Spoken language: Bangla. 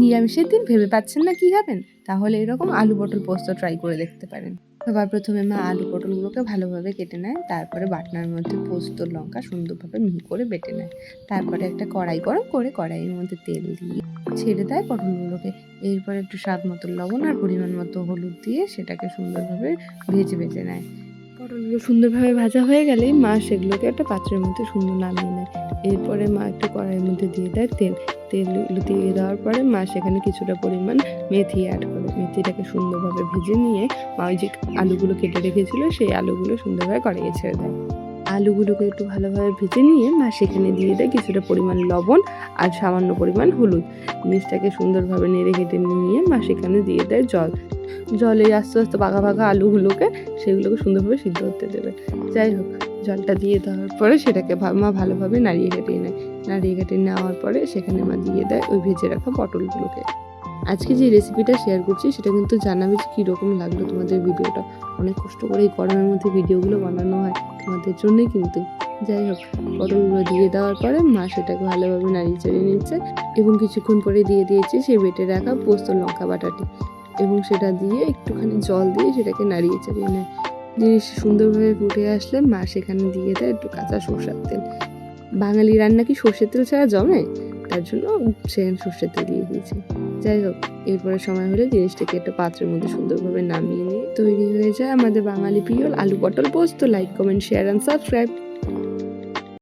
নিরামিষের দিন ভেবে পাচ্ছেন না কি খাবেন? তাহলে এরকম আলু পটল পোস্ত ট্রাই করে দেখতে পারেন। সবার প্রথমে মা আলু পটলগুলোকে ভালোভাবে কেটে নেয়, তারপরে বাটনার মধ্যে পোস্ত লঙ্কা সুন্দরভাবে মিহি করে বেটে নেয়। তারপরে একটা কড়াই গরম করে কড়াইয়ের মধ্যে তেল দিয়ে ছেড়ে দেয় পটলগুলোকে। এরপর একটু স্বাদ মতো লবণ আর পরিমাণ মতো হলুদ দিয়ে সেটাকে সুন্দরভাবে ভেজে নেয়। পটলগুলো সুন্দরভাবে ভাজা হয়ে গেলেই মা সেগুলোকে একটা পাত্রের মধ্যে সুন্দর নামিয়ে নেয়। এরপরে মা একটু কড়াইয়ের মধ্যে দিয়ে দেয় তেল দিয়ে দেওয়ার পরে মা সেখানে কিছুটা পরিমাণ মেথি অ্যাড করে মেথিটাকে সুন্দরভাবে ভেজে নিয়ে মা ওই যে আলুগুলো কেটে রেখেছিল সেই আলুগুলো সুন্দরভাবে কড়াইয়ে ছেড়ে দেয়। আলুগুলোকে একটু ভালোভাবে ভেজে নিয়ে মা সেখানে দিয়ে দেয় কিছুটা পরিমাণ লবণ আর সামান্য পরিমাণ হলুদ। জিনিসটাকে সুন্দরভাবে নেড়ে ঘেটে নিয়ে মা সেখানে দিয়ে দেয় জলে আস্তে আস্তে পাকা আলুগুলোকে সেগুলোকে সুন্দরভাবে সিদ্ধ হতে দেবে। যাই হোক, জলটা দিয়ে দেওয়ার পরে সেটাকে মা ভালোভাবে নাড়িয়ে ঘেটিয়ে নেওয়ার পরে সেখানে মা দিয়ে দেয় ওই ভেজে রাখা পটলগুলোকে। আজকে যে রেসিপিটা শেয়ার করছি সেটা কিন্তু জানাবে যে কীরকম লাগলো তোমাদের ভিডিওটা। অনেক কষ্ট করে এই গরমের মধ্যে ভিডিওগুলো বানানো হয় তোমাদের জন্যই কিন্তু। যাই হোক, পটলগুলো দিয়ে দেওয়ার পরে মা সেটাকে ভালোভাবে নাড়িয়ে চাড়িয়ে নিচ্ছে এবং কিছুক্ষণ পরে দিয়ে দিয়েছে সেই বেটে রাখা পোস্ত লঙ্কা বাটাটি এবং সেটা দিয়ে একটুখানি জল দিয়ে সেটাকে নাড়িয়ে চাড়িয়ে নেয়। জিনিস সুন্দরভাবে ফুটে আসলে মা সেখানে দিয়ে দেয় একটু কাঁচা সরষের তেল। বাঙালি রান্না কি সর্ষের তেল ছাড়া জমে? তার জন্য সেখানে সর্ষের তেল দিয়ে দিয়েছে। যাই হোক, এরপরে সময় হলে জিনিসটাকে একটা পাত্রের মধ্যে সুন্দরভাবে নামিয়ে নিয়ে তৈরি হয়ে যায় আমাদের বাঙালি প্রিয় আলু পটল পোস্ত। Like, comment, share and subscribe.